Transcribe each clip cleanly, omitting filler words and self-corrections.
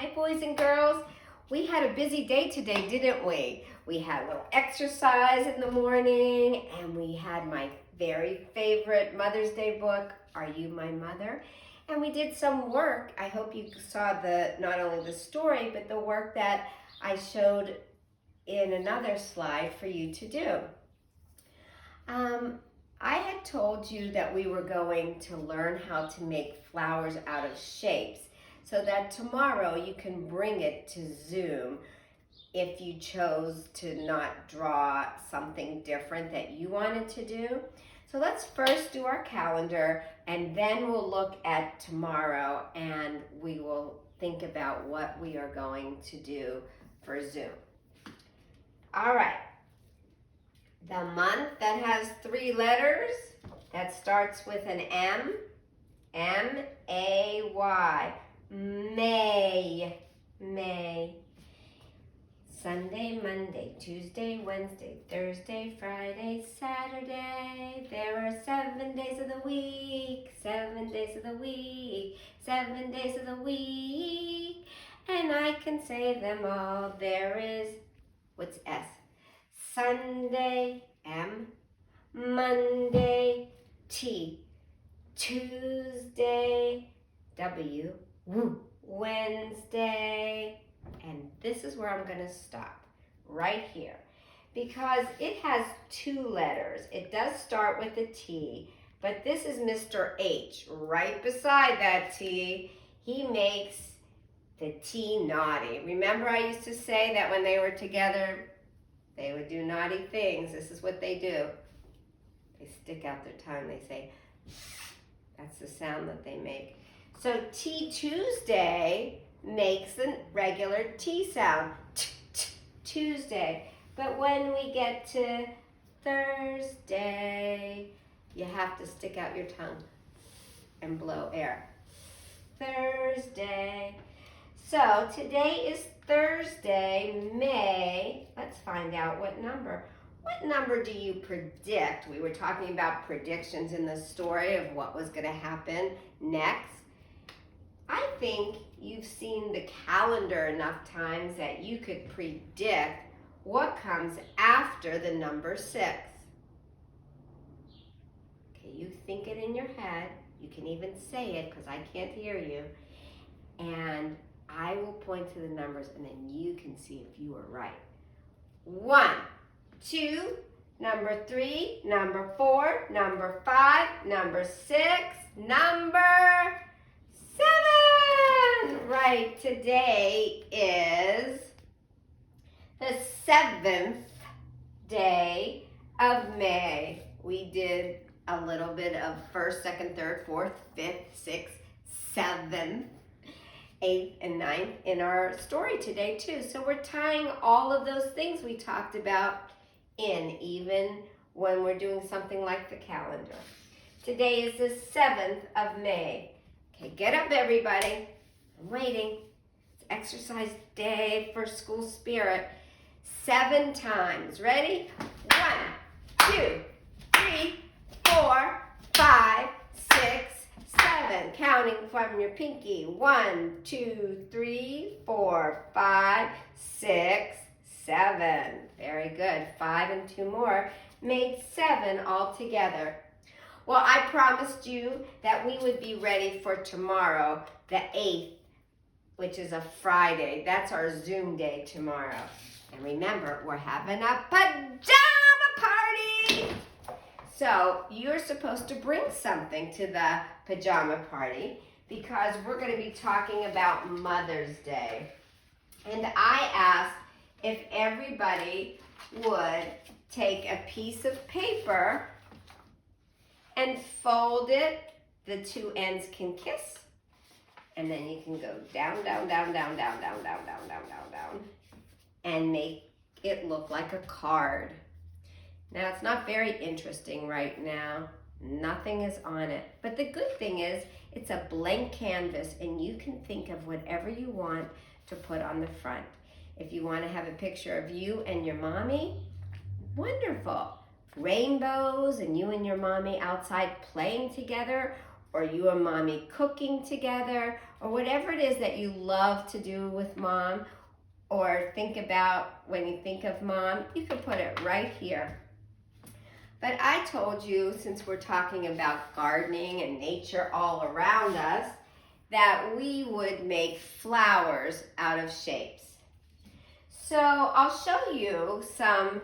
Hi, boys and girls. We had a busy day today, didn't we? We had a little exercise in the morning, and we had my very favorite Mother's Day book, Are You My Mother? And we did some work. I hope you saw not only the story, but the work that I showed in another slide for you to do. I had told you that we were going to learn how to make flowers out of shapes so that tomorrow you can bring it to Zoom if you chose to not draw something different that you wanted to do. So let's first do our calendar, and then we'll look at tomorrow and we will think about what we are going to do for Zoom. All right. The month that has 3 letters, that starts with an M, M-A-Y, May, May. Sunday, Monday, Tuesday, Wednesday, Thursday, Friday, Saturday. There are 7 days of the week, 7 days of the week, 7 days of the week. And I can say them all. There is, what's S? Sunday, M, Monday, T, Tuesday, W, Wednesday, and this is where I'm going to stop, right here, because it has 2 letters. It does start with a T, but this is Mr. H. Right beside that T, he makes the T naughty. Remember I used to say that when they were together, they would do naughty things. This is what they do. They stick out their tongue. They say, that's the sound that they make. So T Tuesday makes a regular T sound. Tuesday. But when we get to Thursday, you have to stick out your tongue and blow air. Thursday. So today is Thursday, May. Let's find out what number. What number do you predict? We were talking about predictions in the story of what was going to happen next. I think you've seen the calendar enough times that you could predict what comes after the number 6. Okay, you think it in your head. You can even say it because I can't hear you. And I will point to the numbers and then you can see if you are right. 1, 2, number 3, number 4, number 5, number 6, number 7. Right, today is the 7th day of May. We did a little bit of 1st, 2nd, 3rd, 4th, 5th, 6th, 7th, 8th, and 9th in our story today too. So we're tying all of those things we talked about in, even when we're doing something like the calendar. Today is the 7th of May. Okay, get up everybody. I'm waiting. It's exercise day for school spirit. 7 times. Ready? 1, 2, 3, 4, 5, 6, 7. Counting from your pinky. 1, 2, 3, 4, 5, 6, 7. Very good. 5 and 2 more made 7 altogether. Well, I promised you that we would be ready for tomorrow, the 8th, which is a Friday. That's our Zoom day tomorrow. And remember, we're having a pajama party. So you're supposed to bring something to the pajama party because we're going to be talking about Mother's Day. And I asked if everybody would take a piece of paper and fold it. The 2 ends can kiss. And then you can go down, down, down, down, down, down, down, down, down, down, down. And make it look like a card. Now, it's not very interesting right now. Nothing is on it. But the good thing is, it's a blank canvas, and you can think of whatever you want to put on the front. If you want to have a picture of you and your mommy, wonderful. Rainbows and you and your mommy outside playing together, or you and mommy cooking together, or whatever it is that you love to do with mom, or think about when you think of mom, you can put it right here. But I told you, since we're talking about gardening and nature all around us, that we would make flowers out of shapes. So I'll show you some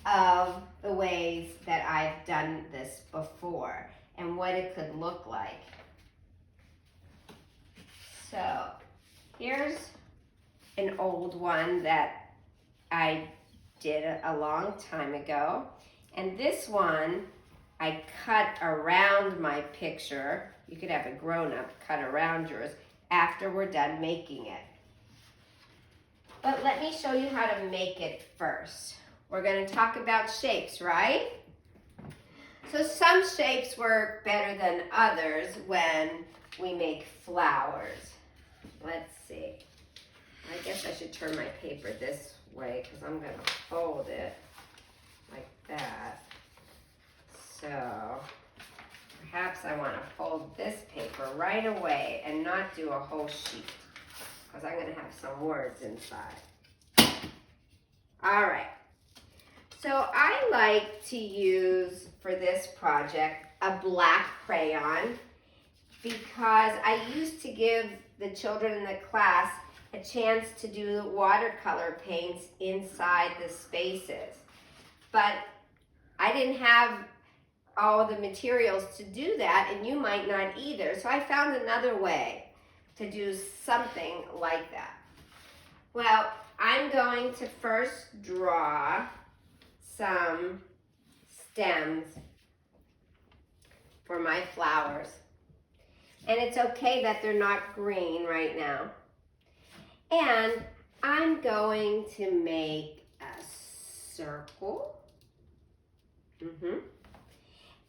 of the ways that I've done this before and what it could look like. So here's an old one that I did a long time ago. And this one, I cut around my picture. You could have a grown-up cut around yours after we're done making it. But let me show you how to make it first. We're going to talk about shapes, right? So some shapes work better than others when we make flowers. Let's see. I guess I should turn my paper this way because I'm going to fold it like that. So perhaps I want to fold this paper right away and not do a whole sheet because I'm going to have some words inside. All right. So I like to use for this project a black crayon because I used to give the children in the class a chance to do watercolor paints inside the spaces. But I didn't have all the materials to do that, and you might not either. So I found another way to do something like that. Well, I'm going to first draw some stems for my flowers. And it's okay that they're not green right now. And I'm going to make a circle.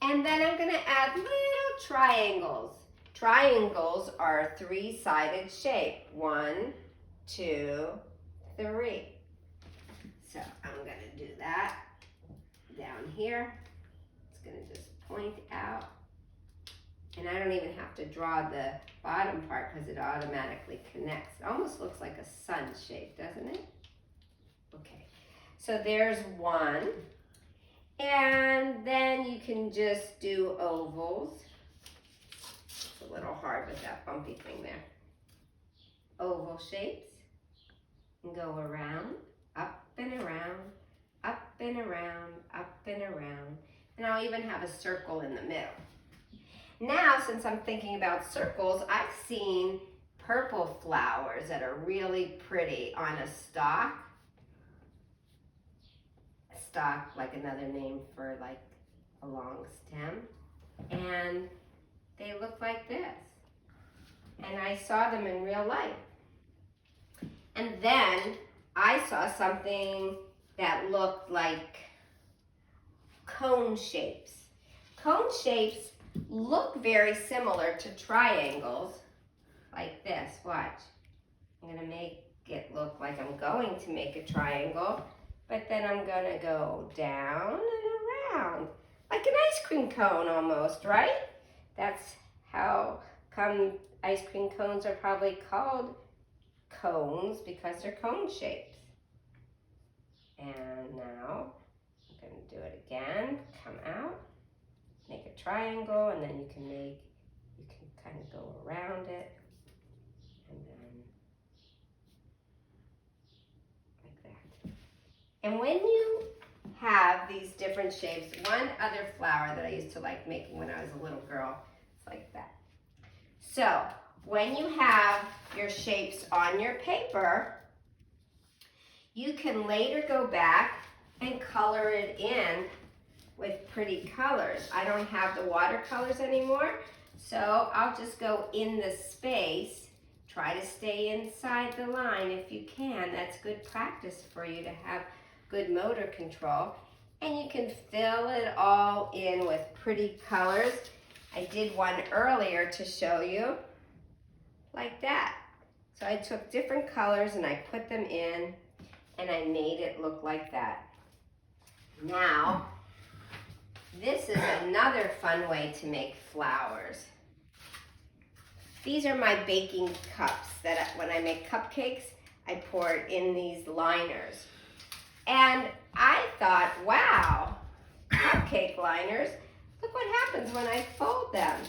And then I'm going to add little triangles. Triangles are a three-sided shape. 1, 2, 3. So I'm going to do that down here. It's going to just point out. And I don't even have to draw the bottom part because it automatically connects. It almost looks like a sun shape, doesn't it? Okay, so there's one. And then you can just do ovals. It's a little hard with that bumpy thing there. Oval shapes. And go around, up and around, up and around, up and around. And I'll even have a circle in the middle. Now, since I'm thinking about circles, I've seen purple flowers that are really pretty on a stalk. A stalk, like another name for like a long stem. And they look like this. And I saw them in real life. And then I saw something that looked like cone shapes. Cone shapes look very similar to triangles, like this. Watch. I'm going to make it look like I'm going to make a triangle, but then I'm going to go down and around, like an ice cream cone almost, right? That's how come ice cream cones are probably called cones, because they're cone shapes. And now I'm going to do it again. Come out. Make a triangle, and then you can kind of go around it, and then like that. And when you have these different shapes, one other flower that I used to like making when I was a little girl, it's like that. So when you have your shapes on your paper, you can later go back and color it in with pretty colors. I don't have the watercolors anymore, so I'll just go in the space. Try to stay inside the line if you can. That's good practice for you to have good motor control. And you can fill it all in with pretty colors. I did one earlier to show you, like that. So I took different colors and I put them in, and I made it look like that. Now, This is another fun way to make flowers. These are my baking cups that when I make cupcakes, I pour it in these liners. And I thought, wow, cupcake liners, look what happens when I fold them.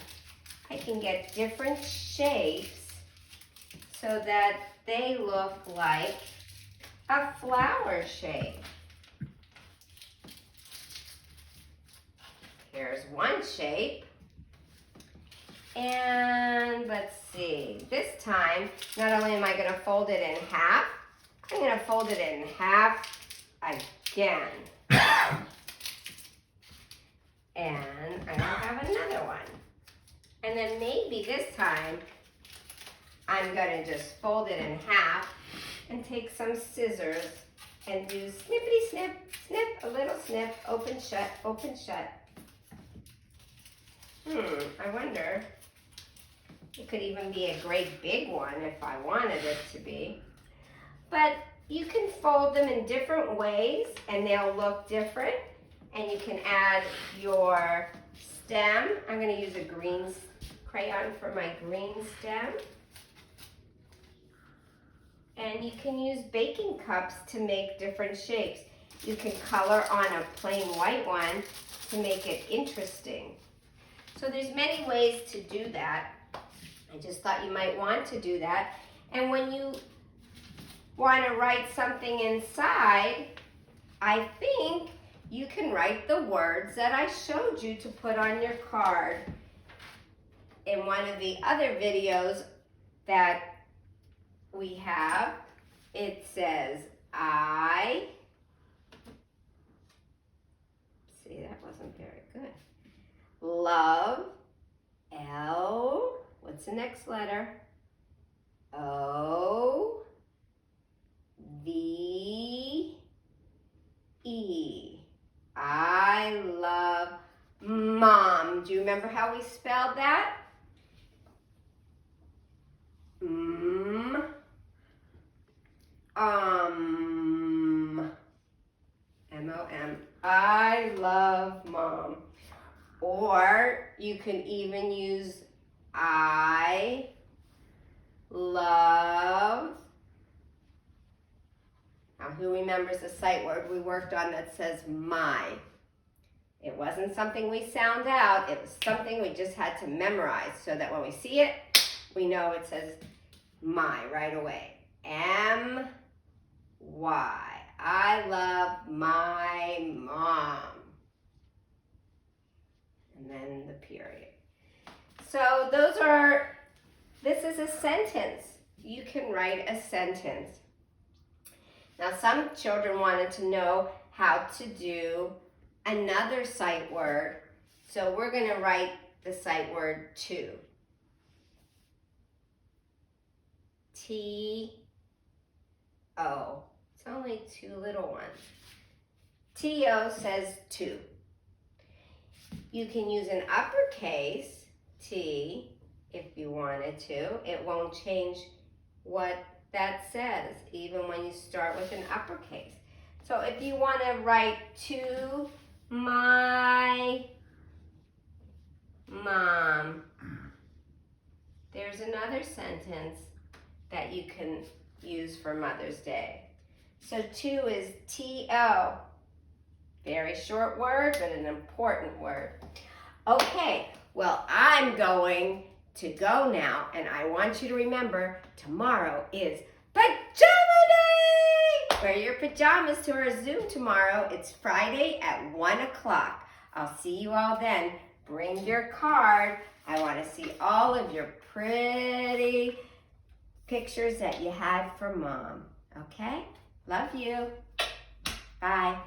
I can get different shapes so that they look like a flower shape. Here's one shape. And let's see, this time, not only am I going to fold it in half, I'm going to fold it in half again. And I'm going to have another one. And then maybe this time, I'm going to just fold it in half and take some scissors and do snippity snip, snip, a little snip, open, shut, open, shut. I wonder, it could even be a great big one if I wanted it to be. But you can fold them in different ways and they'll look different. And you can add your stem. I'm going to use a green crayon for my green stem. And you can use baking cups to make different shapes. You can color on a plain white one to make it interesting. So there's many ways to do that. I just thought you might want to do that. And when you want to write something inside, I think you can write the words that I showed you to put on your card. In one of the other videos that we have, it says, see, that wasn't very good. Love, L, what's the next letter? O, V, E. I love Mom. Do you remember how we spelled that? M-O-M. I love Mom. Or you can even use I love. Now, who remembers the sight word we worked on that says my? It wasn't something we sound out. It was something we just had to memorize so that when we see it, we know it says my right away. M-Y. I love my mom. And then the period. So this is a sentence. You can write a sentence. Now, some children wanted to know how to do another sight word. So we're going to write the sight word to. T-O. It's only two little ones. T-O says to. You can use an uppercase T if you wanted to. It won't change what that says, even when you start with an uppercase. So if you want to write to my mom, there's another sentence that you can use for Mother's Day. So to is T-O. Very short word, but an important word. Okay, well, I'm going to go now, and I want you to remember tomorrow is Pajama Day! Wear your pajamas to our Zoom tomorrow. It's Friday at 1 o'clock. I'll see you all then. Bring your card. I want to see all of your pretty pictures that you had for Mom. Okay? Love you. Bye.